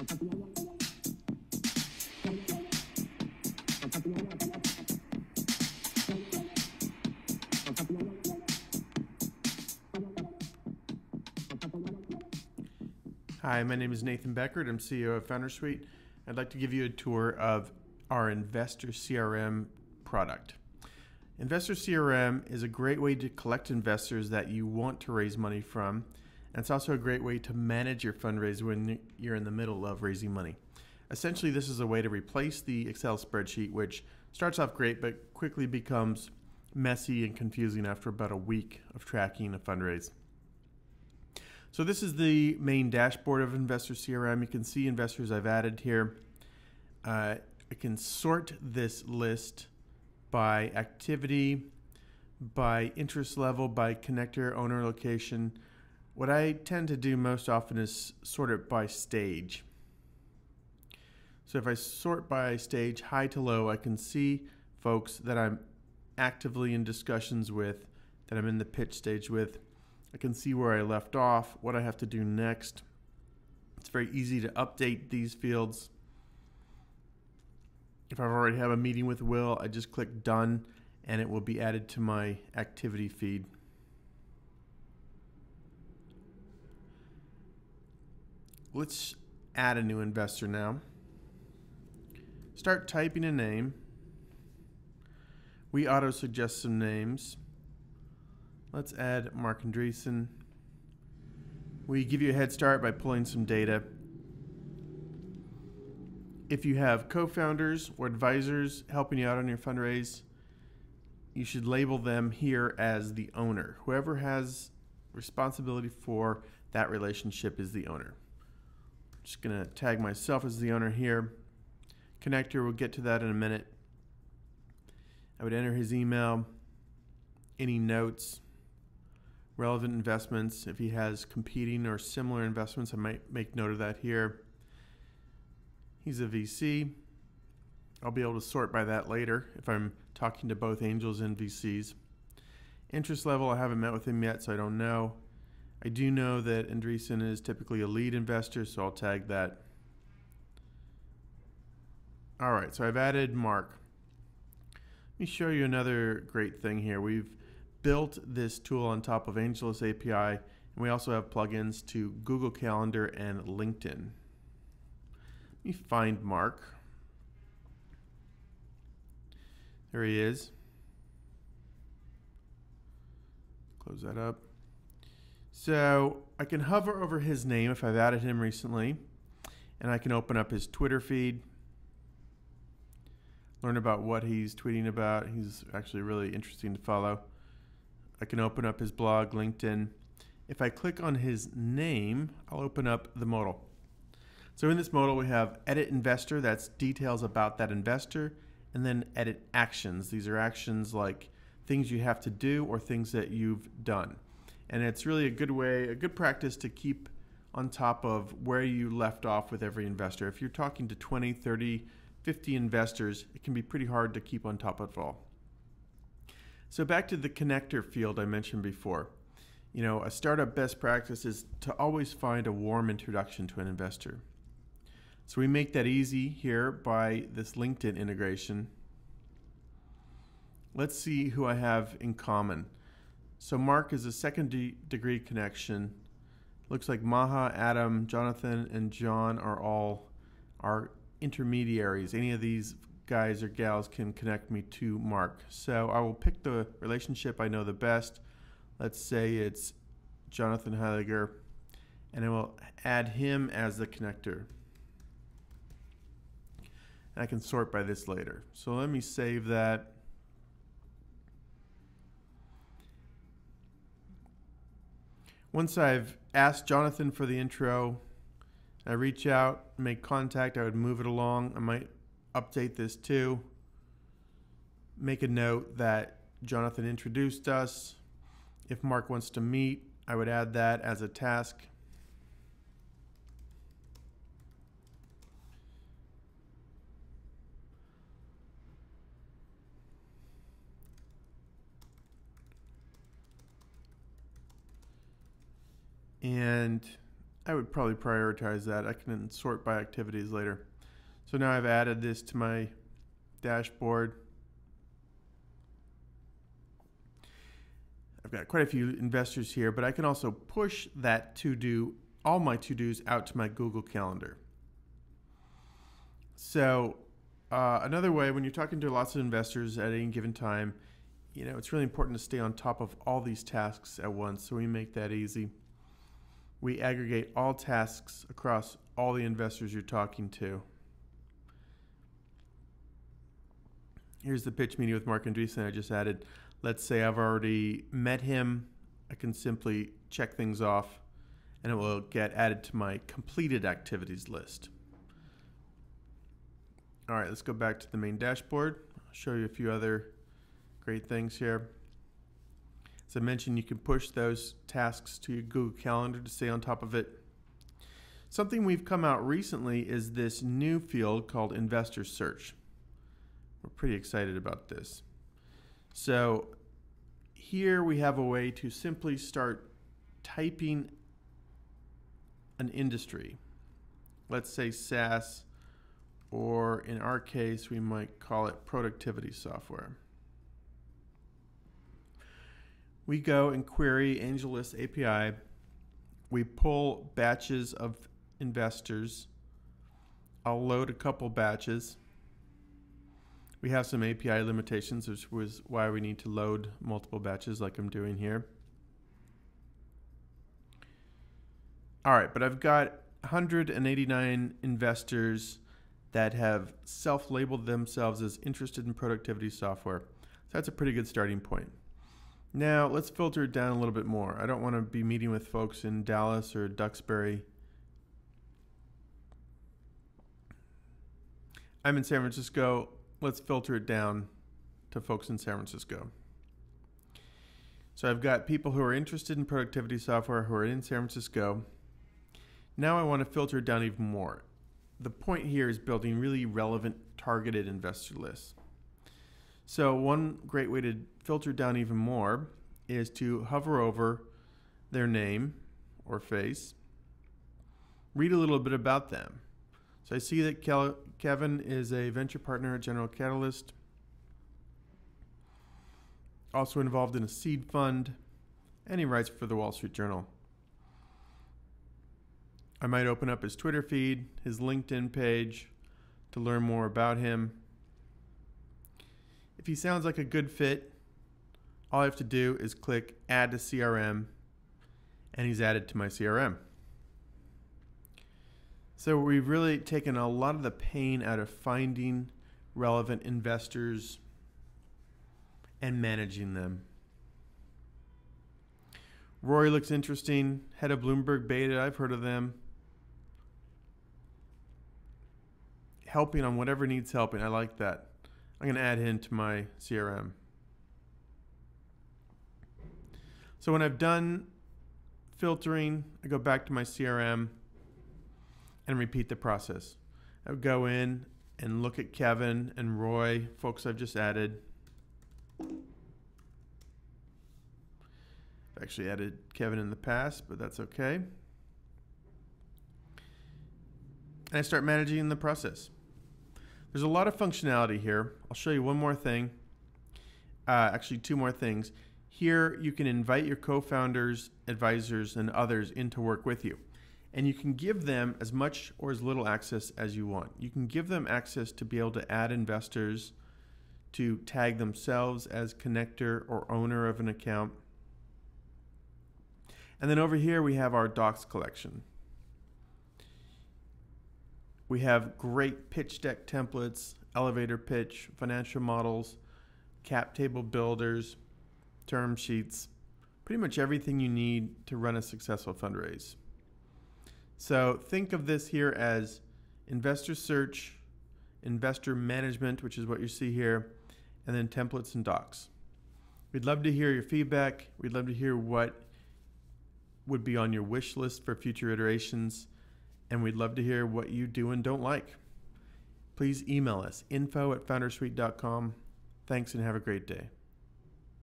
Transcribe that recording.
Hi, my name is Nathan Beckert. I'm CEO of Founder Suite. I'd like to give you a tour of our Investor CRM product. Investor CRM is a great way to collect investors that you want to raise money from. And it's also a great way to manage your fundraise when you're in the middle of raising money. Essentially, this is a way to replace the Excel spreadsheet, which starts off great but quickly becomes messy and confusing after about a week of tracking a fundraise. So this is the main dashboard of Investor CRM. You can see investors I've added here. I can sort this list by activity, by interest level, by connector, owner, location. What I tend to do most often is sort it by stage. So if I sort by stage, high to low, I can see folks that I'm actively in discussions with, that I'm in the pitch stage with. I can see where I left off, what I have to do next. It's very easy to update these fields. If I've already have a meeting with Will, I just click done and it will be added to my activity feed. Let's add a new investor now. Start typing a name. We auto suggest some names. Let's add Mark Andreessen. We give you a head start by pulling some data. If you have co-founders or advisors helping you out on your fundraise, you should label them here as the owner. Whoever has responsibility for that relationship is the owner. I'm just going to tag myself as the owner here. Connector, we'll get to that in a minute. I would enter his email, any notes, relevant investments. If he has competing or similar investments, I might make note of that here. He's a VC. I'll be able to sort by that later if I'm talking to both angels and VCs. Interest level, I haven't met with him yet, so I don't know. I do know that Andreessen is typically a lead investor, so I'll tag that. All right, so I've added Mark. Let me show you another great thing here. We've built this tool on top of Angelus API, and we also have plugins to Google Calendar and LinkedIn. Let me find Mark. There he is. Close that up. So I can hover over his name if I've added him recently, and I can open up his Twitter feed, learn about what he's tweeting about. He's actually really interesting to follow. I can open up his blog, LinkedIn. If I click on his name, I'll open up the modal. So in this modal, we have edit investor, that's details about that investor, and then edit actions. These are actions like things you have to do or things that you've done. And it's really a good practice to keep on top of where you left off with every investor. If you're talking to 20, 30, 50 investors, it can be pretty hard to keep on top of it all. So back to the connector field I mentioned before. You know, a startup best practice is to always find a warm introduction to an investor. So we make that easy here by this LinkedIn integration. Let's see who I have in common. So Mark is a second degree connection. Looks like Maha, Adam, Jonathan, and John are all our intermediaries. Any of these guys or gals can connect me to Mark. So I will pick the relationship I know the best. Let's say it's Jonathan Heiliger, and I will add him as the connector. And I can sort by this later. So let me save that. Once I've asked Jonathan for the intro, I reach out, make contact, I would move it along. I might update this too. Make a note that Jonathan introduced us. If Mark wants to meet, I would add that as a task. And I would probably prioritize that. I can sort by activities later. So now I've added this to my dashboard. I've got quite a few investors here, but I can also push that to-do, all my to-dos out to my Google Calendar. So another way, when you're talking to lots of investors at any given time, it's really important to stay on top of all these tasks at once. So we make that easy. We aggregate all tasks across all the investors you're talking to. Here's the pitch meeting with Mark Andreessen I just added. Let's say I've already met him. I can simply check things off and it will get added to my completed activities list. All right, let's go back to the main dashboard. I'll show you a few other great things here. As I mentioned, you can push those tasks to your Google Calendar to stay on top of it. Something we've come out recently is this new field called Investor Search. We're pretty excited about this. So here we have a way to simply start typing an industry. Let's say SaaS, or in our case, we might call it productivity software. We go and query AngelList API. We pull batches of investors. I'll load a couple batches. We have some API limitations, which was why we need to load multiple batches like I'm doing here. All right, but I've got 189 investors that have self-labeled themselves as interested in productivity software. So that's a pretty good starting point. Now let's filter it down a little bit more. I don't want to be meeting with folks in Dallas or Duxbury. I'm in San Francisco. Let's filter it down to folks in San Francisco. So I've got people who are interested in productivity software who are in San Francisco. Now I want to filter it down even more. The point here is building really relevant targeted investor lists. So one great way to filter down even more is to hover over their name or face, read a little bit about them. So I see that Kevin is a venture partner at General Catalyst, also involved in a seed fund, and he writes for the Wall Street Journal. I might open up his Twitter feed, his LinkedIn page to learn more about him. If he sounds like a good fit, all I have to do is click Add to CRM, and he's added to my CRM. So we've really taken a lot of the pain out of finding relevant investors and managing them. Roy looks interesting, head of Bloomberg Beta, I've heard of them. Helping on whatever needs helping, I like that. I'm going to add him to my CRM. So when I've done filtering, I go back to my CRM and repeat the process. I would go in and look at Kevin and Roy, folks I've just added. I've actually added Kevin in the past, but that's okay. And I start managing the process. There's a lot of functionality here. I'll show you one more thing. Actually, two more things. Here, you can invite your co-founders, advisors, and others in to work with you. And you can give them as much or as little access as you want. You can give them access to be able to add investors, to tag themselves as connector or owner of an account. And then over here, we have our docs collection. We have great pitch deck templates, elevator pitch, financial models, cap table builders, term sheets, pretty much everything you need to run a successful fundraise. So think of this here as investor search, investor management, which is what you see here, and then templates and docs. We'd love to hear your feedback. We'd love to hear what would be on your wish list for future iterations. And we'd love to hear what you do and don't like. Please email us, info@foundersuite.com. Thanks and have a great day.